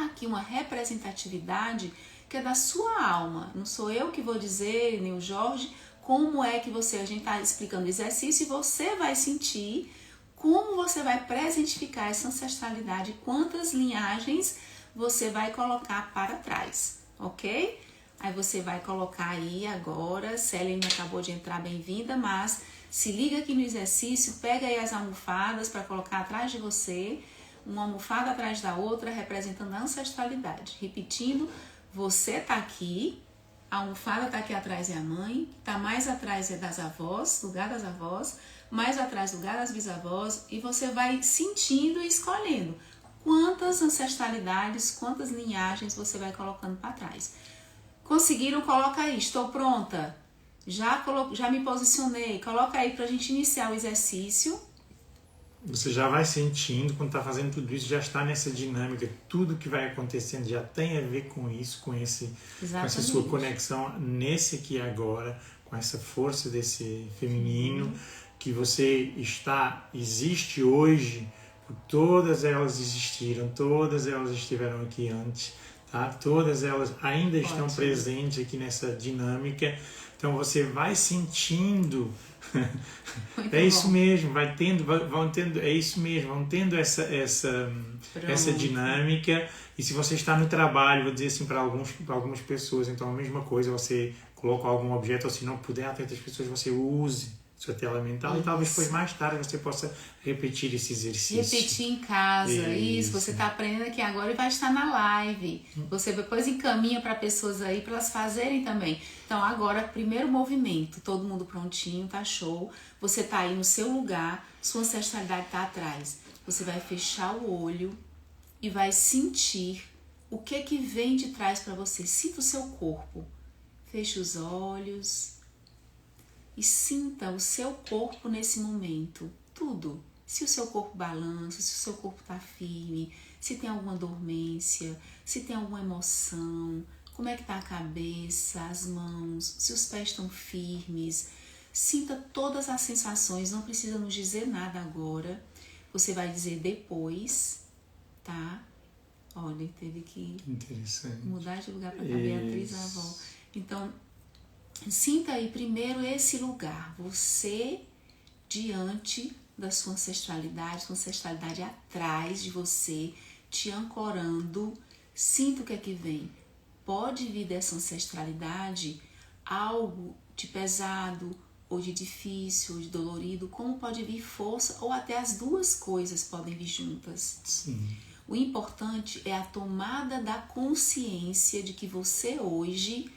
aqui uma representatividade que é da sua alma. Não sou eu que vou dizer, nem o Jorge, como é que você... A gente está explicando o exercício e você vai sentir como você vai presentificar essa ancestralidade, quantas linhagens você vai colocar para trás, ok? Aí você vai colocar aí agora, Célia acabou de entrar, bem-vinda, mas se liga aqui no exercício, pega aí as almofadas para colocar atrás de você, uma almofada atrás da outra, representando a ancestralidade. Repetindo, você tá aqui, a almofada tá aqui atrás é a mãe, tá mais atrás é das avós, lugar das avós, mais atrás lugar das bisavós, e você vai sentindo e escolhendo quantas ancestralidades, quantas linhagens você vai colocando para trás. Conseguiram? Coloca aí, estou pronta, já me posicionei, coloca aí pra gente iniciar o exercício. Você já vai sentindo, quando está fazendo tudo isso, já está nessa dinâmica, tudo que vai acontecendo já tem a ver com isso, com essa sua conexão nesse aqui e agora, com essa força desse feminino, que você existe hoje, todas elas existiram, todas elas estiveram aqui antes, tá? Todas elas ainda estão presentes aqui nessa dinâmica, então você vai sentindo... É isso mesmo, vão tendo, é isso mesmo, vão tendo essa dinâmica. E se você está no trabalho, vou dizer assim para algumas pessoas, então a mesma coisa, você coloca algum objeto, ou se não puder atender as pessoas, você use sua tela mental. Isso. E talvez depois mais tarde você possa repetir esse exercício. Repetir em casa, isso. Você está aprendendo aqui agora e vai estar na live. Você depois encaminha para pessoas aí para elas fazerem também. Então agora, primeiro movimento, todo mundo prontinho, tá show. Você tá aí no seu lugar, sua ancestralidade tá atrás. Você vai fechar o olho e vai sentir o que vem de trás para você. Sinta o seu corpo. Feche os olhos e sinta o seu corpo nesse momento. Tudo. Se o seu corpo balança, se o seu corpo tá firme, se tem alguma dormência, se tem alguma emoção, como é que tá a cabeça, as mãos, se os pés estão firmes. Sinta todas as sensações, não precisa nos dizer nada agora. Você vai dizer depois, tá? Olha, teve que mudar de lugar para caber a atriz a avó. Então, sinta aí primeiro esse lugar, você diante da sua ancestralidade atrás de você, te ancorando. Sinta o que é que vem. Pode vir dessa ancestralidade algo de pesado, ou de difícil, ou de dolorido, como pode vir força, ou até as duas coisas podem vir juntas. Sim. O importante é a tomada da consciência de que você hoje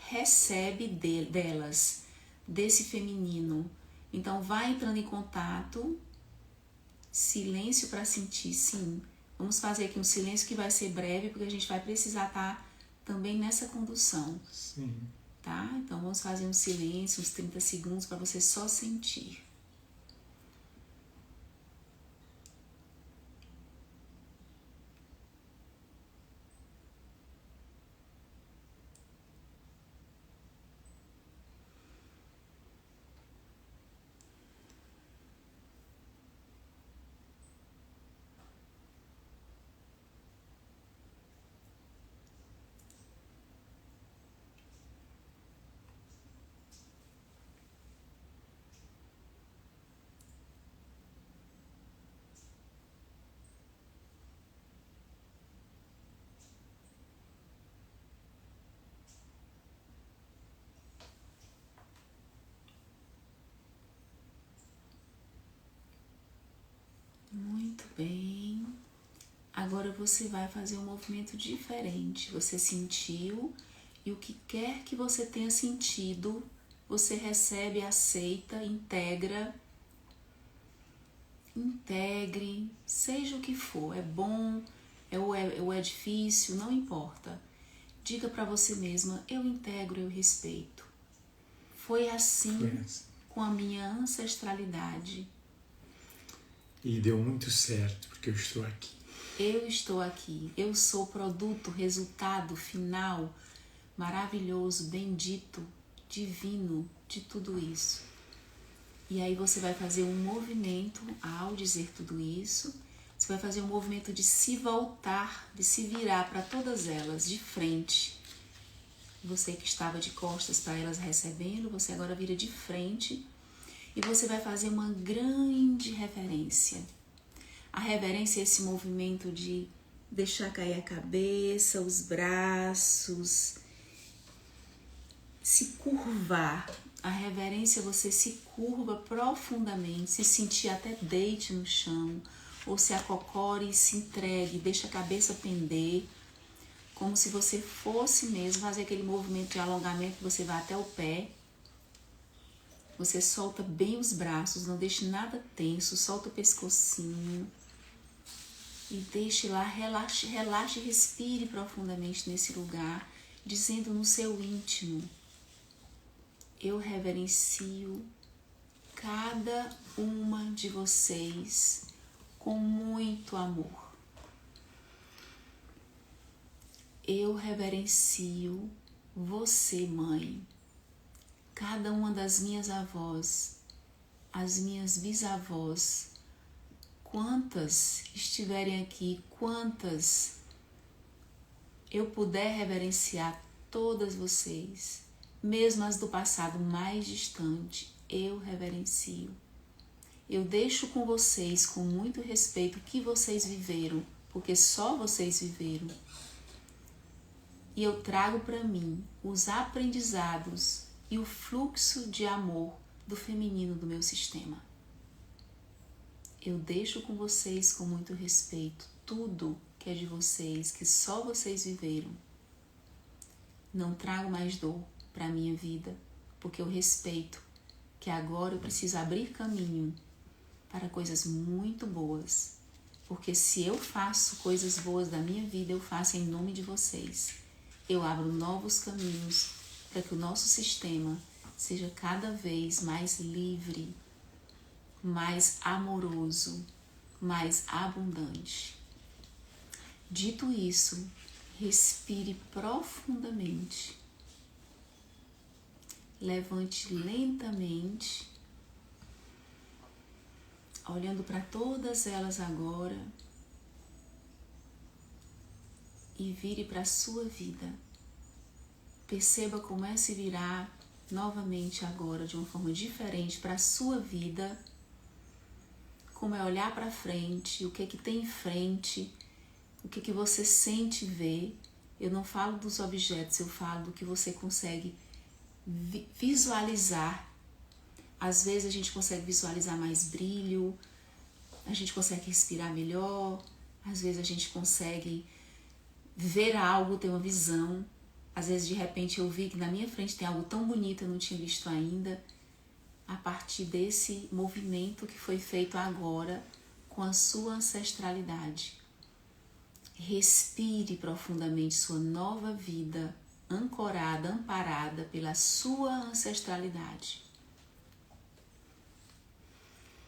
recebe delas, desse feminino. Então vai entrando em contato, silêncio para sentir, sim. Vamos fazer aqui um silêncio que vai ser breve, porque a gente vai precisar estar também nessa condução. Sim. Tá? Então vamos fazer um silêncio, uns 30 segundos para você só sentir. bem. Agora você vai fazer um movimento diferente. Você sentiu e o que quer que você tenha sentido, você recebe, aceita, integra. Integre, seja o que for, é bom ou é difícil, não importa. Diga para você mesma, eu integro, eu respeito. Foi assim com a minha ancestralidade. E deu muito certo, porque eu estou aqui. Eu estou aqui, eu sou produto, resultado final, maravilhoso, bendito, divino de tudo isso. E aí você vai fazer um movimento, ao dizer tudo isso, você vai fazer um movimento de se voltar, de se virar para todas elas, de frente. Você que estava de costas para elas recebendo, você agora vira de frente e você vai fazer uma grande reverência. A reverência é esse movimento de deixar cair a cabeça, os braços, se curvar. A reverência, você se curva profundamente, se sentir até deite no chão, ou se acocore e se entregue, deixa a cabeça pender, como se você fosse mesmo fazer aquele movimento de alongamento, você vai até o pé. Você solta bem os braços, não deixe nada tenso, solta o pescocinho e deixe lá, relaxe, relaxe, respire profundamente nesse lugar, dizendo no seu íntimo: eu reverencio cada uma de vocês com muito amor. Eu reverencio você, mãe, cada uma das minhas avós, as minhas bisavós, quantas estiverem aqui, quantas eu puder reverenciar, todas vocês, mesmo as do passado mais distante, eu reverencio. Eu deixo com vocês, com muito respeito, o que vocês viveram, porque só vocês viveram. E eu trago para mim os aprendizados e o fluxo de amor do feminino do meu sistema. Eu deixo com vocês, com muito respeito, tudo que é de vocês, que só vocês viveram. Não trago mais dor para a minha vida, porque eu respeito que agora eu preciso abrir caminho para coisas muito boas, porque se eu faço coisas boas da minha vida, eu faço em nome de vocês. Eu abro novos caminhos para que o nosso sistema seja cada vez mais livre, mais amoroso, mais abundante. Dito isso, respire profundamente. Levante lentamente, olhando para todas elas agora, e vire para a sua vida. Perceba como é se virar novamente agora de uma forma diferente para a sua vida, como é olhar para frente, o que é que tem em frente, o que é que você sente ver. Eu não falo dos objetos, eu falo do que você consegue visualizar. Às vezes a gente consegue visualizar mais brilho, a gente consegue respirar melhor, às vezes a gente consegue ver algo, ter uma visão. Às vezes de repente eu vi que na minha frente tem algo tão bonito, eu não tinha visto ainda, a partir desse movimento que foi feito agora com a sua ancestralidade. Respire profundamente sua nova vida, ancorada, amparada pela sua ancestralidade.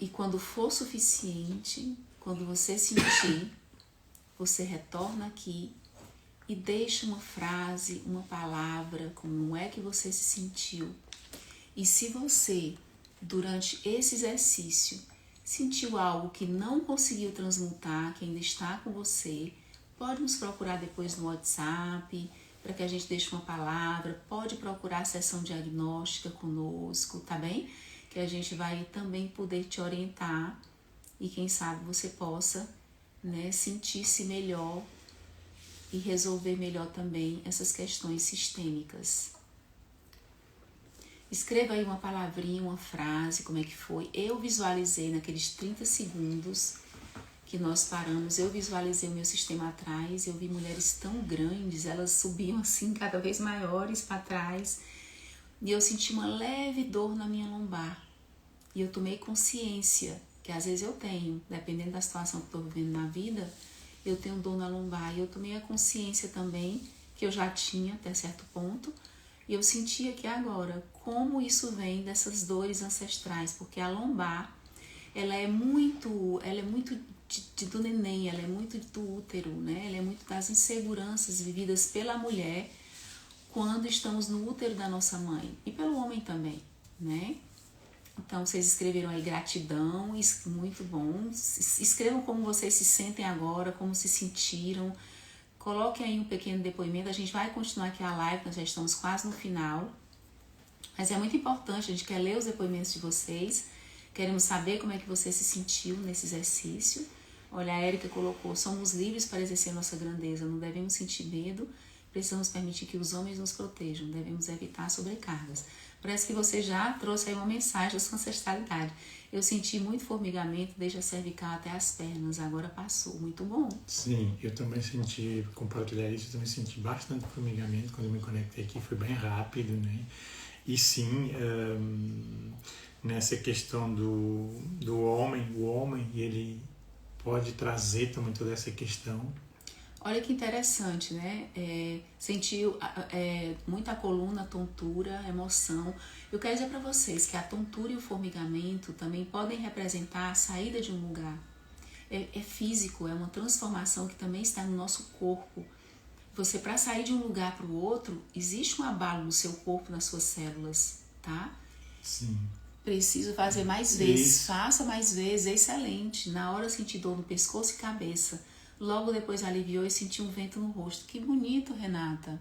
E quando for suficiente, quando você sentir, você retorna aqui e deixa uma frase, uma palavra, como é que você se sentiu. E se você, durante esse exercício, sentiu algo que não conseguiu transmutar, que ainda está com você, pode nos procurar depois no WhatsApp, para que a gente deixe uma palavra, pode procurar a sessão diagnóstica conosco, tá bem? Que a gente vai também poder te orientar e quem sabe você possa, né, sentir-se melhor e resolver melhor também essas questões sistêmicas. Escreva aí uma palavrinha, uma frase, como é que foi. Eu visualizei naqueles 30 segundos que nós paramos, eu visualizei o meu sistema atrás, eu vi mulheres tão grandes, elas subiam assim cada vez maiores para trás, e eu senti uma leve dor na minha lombar. E eu tomei consciência que às vezes eu tenho, dependendo da situação que estou vivendo na vida, eu tenho dor na lombar. E eu tomei a consciência também, que eu já tinha até certo ponto, e eu sentia que agora, como isso vem dessas dores ancestrais, porque a lombar, ela é muito do neném, ela é muito do útero, né? Ela é muito das inseguranças vividas pela mulher quando estamos no útero da nossa mãe, e pelo homem também, né? Então, vocês escreveram aí gratidão, muito bom. Escrevam como vocês se sentem agora, como se sentiram. Coloquem aí um pequeno depoimento. A gente vai continuar aqui a live, nós já estamos quase no final. Mas é muito importante, a gente quer ler os depoimentos de vocês. Queremos saber como é que você se sentiu nesse exercício. Olha, a Érica colocou, somos livres para exercer nossa grandeza, não devemos sentir medo, precisamos permitir que os homens nos protejam, devemos evitar sobrecargas. Parece que você já trouxe aí uma mensagem da sua ancestralidade. Eu senti muito formigamento desde a cervical até as pernas, agora passou. Muito bom. Sim, eu também senti, compartilhar isso, eu também senti bastante formigamento quando eu me conectei aqui, foi bem rápido, né? E sim, nessa questão do homem, o homem, ele pode trazer também toda essa questão. Olha que interessante, né? Sentiu muita coluna, tontura, emoção. Eu quero dizer para vocês que a tontura e o formigamento também podem representar a saída de um lugar. É físico, é uma transformação que também está no nosso corpo. Você, para sair de um lugar para o outro, existe um abalo no seu corpo, nas suas células, tá? Sim. Preciso fazer mais vezes. Faça mais vezes, é excelente. Na hora eu senti dor no pescoço e cabeça. Logo depois aliviou e senti um vento no rosto. Que bonito, Renata.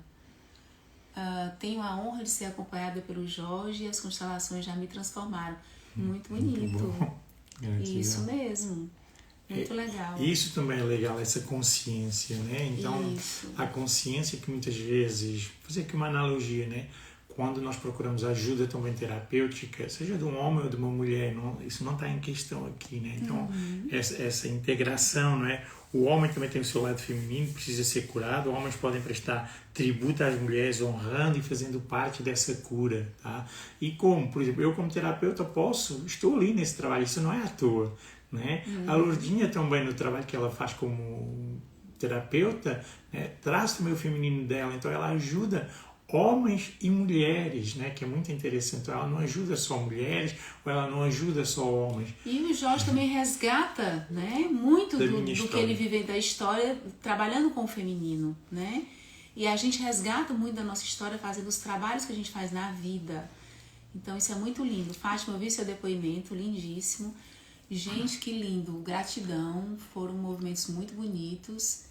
Tenho a honra de ser acompanhada pelo Jorge e as constelações já me transformaram. Muito bonito. Muito isso mesmo. Muito legal. Isso também é legal, essa consciência, né? Então, a consciência que muitas vezes... Vou fazer aqui uma analogia, né? Quando nós procuramos ajuda também terapêutica, seja de um homem ou de uma mulher, isso não está em questão aqui, né? Então, essa integração, não é? O homem também tem o seu lado feminino, precisa ser curado. Homens podem prestar tributo às mulheres, honrando e fazendo parte dessa cura, tá? E como, por exemplo, eu como terapeuta estou ali nesse trabalho, isso não é à toa, né? A Lourdinha também, no trabalho que ela faz como terapeuta, né, traz também o feminino dela, então ela ajuda homens e mulheres, né, que é muito interessante. Ela não ajuda só mulheres, ou ela não ajuda só homens. E o Jorge também resgata, né, muito do que ele vive da história, trabalhando com o feminino, né? E a gente resgata muito da nossa história fazendo os trabalhos que a gente faz na vida. Então isso é muito lindo. Fátima, eu vi seu depoimento, lindíssimo. Gente, que lindo. Gratidão. Foram movimentos muito bonitos.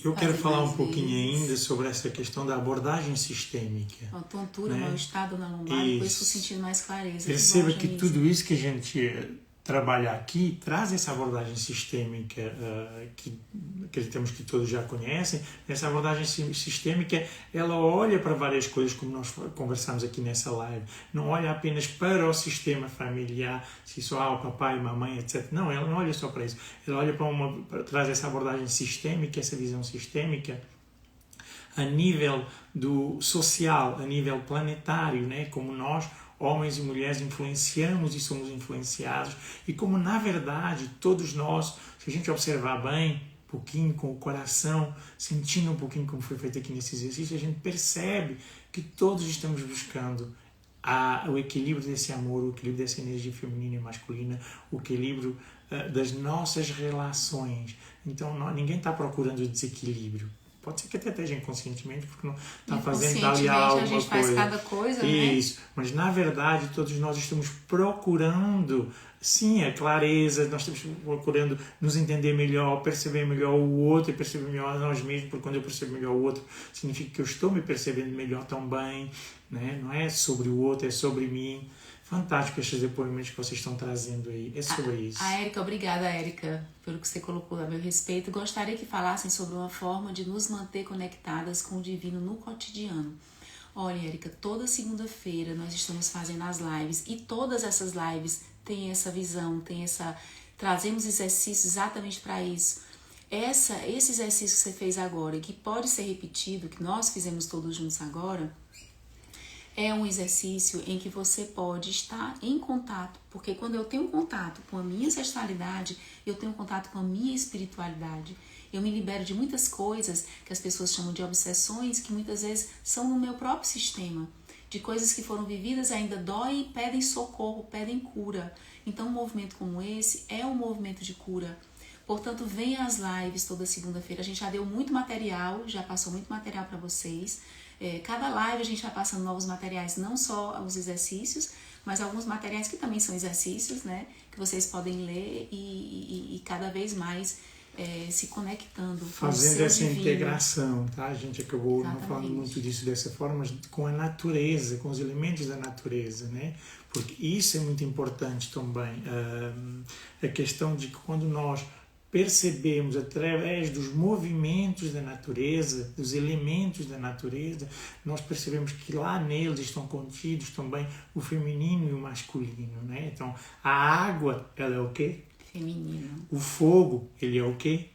Eu quero falar um pouquinho ainda sobre essa questão da abordagem sistêmica. A tontura, né? mal estado na lombar, depois estou sentindo mais clareza. Perceba que tudo isso que a gente trabalha aqui traz essa abordagem sistêmica que acreditamos que todos já conhecem. Essa abordagem sistêmica, ela olha para várias coisas, como nós conversamos aqui nessa live. Não olha apenas para o sistema familiar, se só o papai, mamãe, etc. Não, ela não olha só para isso. Ela olha traz essa abordagem sistêmica, essa visão sistêmica a nível do social, a nível planetário, né? Como nós, homens e mulheres, influenciamos e somos influenciados, e como na verdade todos nós, se a gente observar bem, um pouquinho com o coração, sentindo um pouquinho como foi feito aqui nesse exercício, a gente percebe que todos estamos buscando o equilíbrio desse amor, o equilíbrio dessa energia feminina e masculina, o equilíbrio das nossas relações. Então ninguém está procurando desequilíbrio. Pode ser que até esteja inconscientemente, porque não está fazendo ali alguma coisa. A gente faz cada coisa, isso, né? Mas na verdade todos nós estamos procurando, sim, a clareza, nós estamos procurando nos entender melhor, perceber melhor o outro e perceber melhor nós mesmos, porque quando eu percebo melhor o outro, significa que eu estou me percebendo melhor também, né? Não é sobre o outro, é sobre mim. Fantástico esses depoimentos que vocês estão trazendo aí. É sobre isso. A Érica, obrigada, Érica, pelo que você colocou a meu respeito. Gostaria que falassem sobre uma forma de nos manter conectadas com o divino no cotidiano. Olha, Érica, toda segunda-feira nós estamos fazendo as lives e todas essas lives têm essa visão, têm essa trazemos exercícios exatamente para isso. Esse exercício que você fez agora, que pode ser repetido, que nós fizemos todos juntos agora, é um exercício em que você pode estar em contato, porque quando eu tenho contato com a minha ancestralidade, eu tenho contato com a minha espiritualidade. Eu me libero de muitas coisas que as pessoas chamam de obsessões, que muitas vezes são no meu próprio sistema, de coisas que foram vividas ainda doem, pedem socorro, pedem cura. Então um movimento como esse é um movimento de cura. Portanto, venha às lives toda segunda-feira. A gente já deu muito material, já passou muito material para vocês. Cada live a gente vai passando novos materiais, não só os exercícios, mas alguns materiais que também são exercícios, né? Que vocês podem ler e cada vez mais se conectando. Fazendo essa divino. integração, tá? A gente acabou Exatamente. não falando muito disso dessa forma, mas com a natureza, com os elementos da natureza, né? Porque isso é muito importante também. A questão de que quando nós percebemos através dos movimentos da natureza, dos elementos da natureza, nós percebemos que lá neles estão contidos também o feminino e o masculino, né? Então, a água, ela é o quê? Feminino. O fogo, ele é o quê?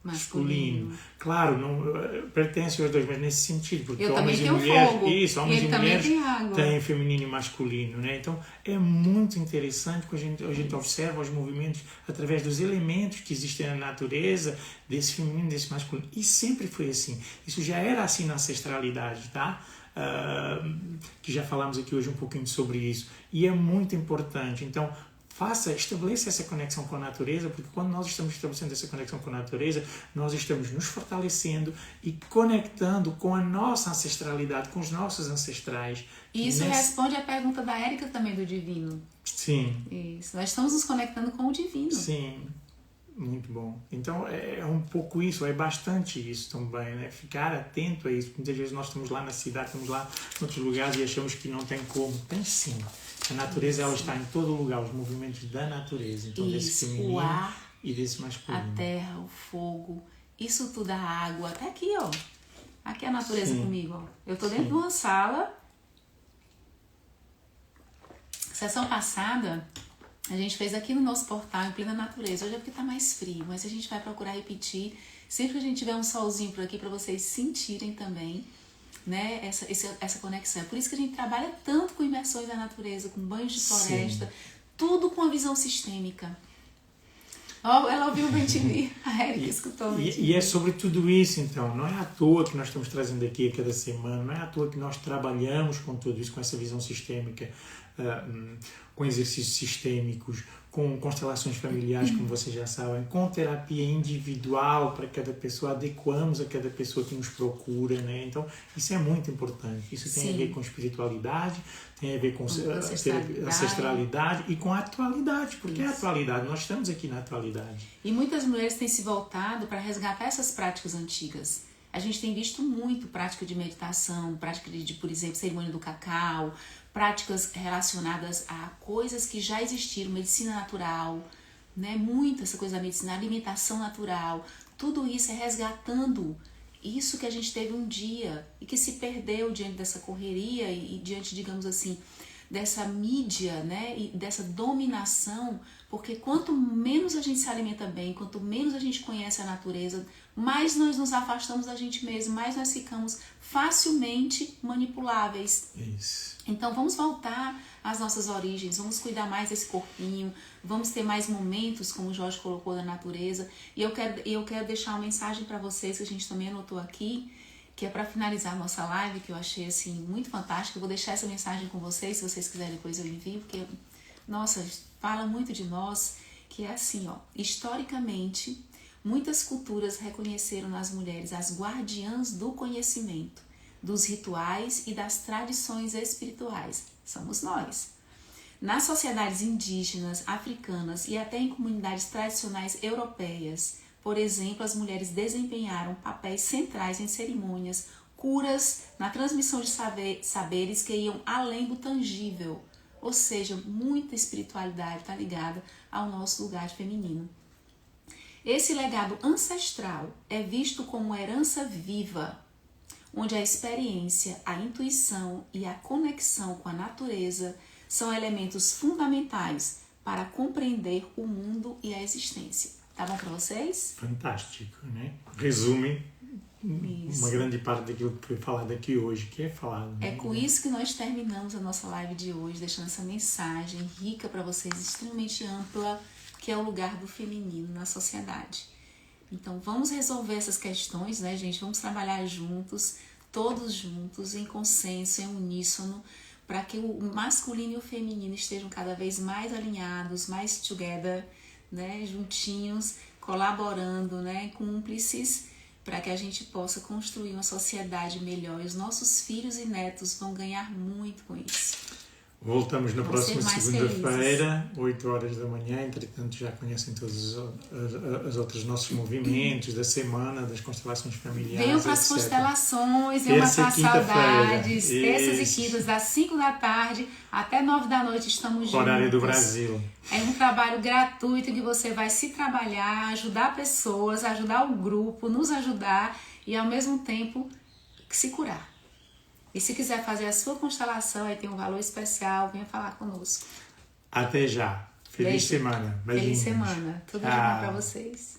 Masculino. Claro, não pertence aos dois, mas nesse sentido, porque eu homens também e tenho mulheres, fogo. isso, homens e mulheres tem têm feminino e masculino, né? Então é muito interessante que a gente observa os movimentos através dos elementos que existem na natureza, desse feminino, desse masculino. E sempre foi assim. Isso já era assim na ancestralidade, tá? Que já falamos aqui hoje um pouquinho sobre isso. E é muito importante. Então, estabeleça essa conexão com a natureza, porque quando nós estamos estabelecendo essa conexão com a natureza, nós estamos nos fortalecendo e conectando com a nossa ancestralidade, com os nossos ancestrais. E isso responde à pergunta da Érica também do divino. Sim. Isso. Nós estamos nos conectando com o divino. Sim. Muito bom. Então é um pouco isso, é bastante isso também, né? Ficar atento a isso. Muitas vezes nós estamos lá na cidade, estamos lá em outros lugares e achamos que não tem como. Tem sim. A natureza, ela está em todo lugar, os movimentos da natureza. Então, desse feminino o ar, e desse masculino. A terra, o fogo, isso tudo, a água. Até aqui, ó. Aqui é a natureza Sim. comigo, ó. Eu tô dentro de uma sala. Sessão passada, a gente fez aqui no nosso portal, em plena natureza. Hoje é porque tá mais frio, mas a gente vai procurar repetir. Sempre que a gente tiver um solzinho por aqui, para vocês sentirem também, né, essa conexão. É por isso que a gente trabalha tanto com imersões da natureza, com banhos de floresta, tudo com a visão sistêmica. Oh, ela ouviu o Ventivi, a Érica escutou o Ventivi. E é sobre tudo isso, então. Não é à toa que nós estamos trazendo aqui a cada semana, não é à toa que nós trabalhamos com tudo isso, com essa visão sistêmica, com exercícios sistêmicos, com constelações familiares, como vocês já sabem, com terapia individual para cada pessoa, adequamos a cada pessoa que nos procura, né? Então, isso é muito importante. Isso tem a ver com espiritualidade, tem a ver com ancestralidade e com a atualidade, porque é a atualidade, nós estamos aqui na atualidade. E muitas mulheres têm se voltado para resgatar essas práticas antigas. A gente tem visto muito prática de meditação, prática de, por exemplo, cerimônia do cacau, práticas relacionadas a coisas que já existiram, medicina natural, né? Muito essa coisa da medicina, alimentação natural, tudo isso é resgatando isso que a gente teve um dia e que se perdeu diante dessa correria e diante, digamos assim, dessa mídia, né? E dessa dominação, porque quanto menos a gente se alimenta bem, quanto menos a gente conhece a natureza, mais nós nos afastamos da gente mesmo, mais nós ficamos facilmente manipuláveis. Isso. Então vamos voltar às nossas origens, vamos cuidar mais desse corpinho, vamos ter mais momentos, como o Jorge colocou, da natureza. E eu quero deixar uma mensagem para vocês que a gente também anotou aqui, que é para finalizar a nossa live, que eu achei assim muito fantástica. Eu vou deixar essa mensagem com vocês, se vocês quiserem depois eu envio, porque, nossa, fala muito de nós, que é assim, ó, historicamente, muitas culturas reconheceram nas mulheres as guardiãs do conhecimento, dos rituais e das tradições espirituais. Somos nós. Nas sociedades indígenas, africanas e até em comunidades tradicionais europeias, por exemplo, as mulheres desempenharam papéis centrais em cerimônias, curas, na transmissão de saberes que iam além do tangível. Ou seja, muita espiritualidade está ligada ao nosso lugar de feminino. Esse legado ancestral é visto como herança viva, onde a experiência, a intuição e a conexão com a natureza são elementos fundamentais para compreender o mundo e a existência. Tá bom para vocês? Fantástico, né? Resume Isso. uma grande parte daquilo que foi falado aqui hoje, que é falado. É Né? com isso que nós terminamos a nossa live de hoje, deixando essa mensagem rica para vocês, extremamente ampla, que é o lugar do feminino na sociedade. Então, vamos resolver essas questões, né, gente? Vamos trabalhar juntos, todos juntos, em consenso, em uníssono, para que o masculino e o feminino estejam cada vez mais alinhados, mais together, né, juntinhos, colaborando, né, cúmplices, para que a gente possa construir uma sociedade melhor. E os nossos filhos e netos vão ganhar muito com isso. Voltamos na próxima segunda-feira, felizes. 8 horas da manhã. Entretanto, já conhecem todos os outros nossos movimentos da semana, das constelações familiares. Venham para as etc. constelações, venham matar saudades. Terças e quintas, das 5 da tarde até 9 da noite, estamos juntos. Horário do Brasil. É um trabalho gratuito que você vai se trabalhar, ajudar pessoas, ajudar o grupo, nos ajudar e, ao mesmo tempo, se curar. E se quiser fazer a sua constelação, aí tem um valor especial, venha falar conosco. Até já. Feliz semana. Beijinhos. Feliz semana. Tudo de bom para vocês.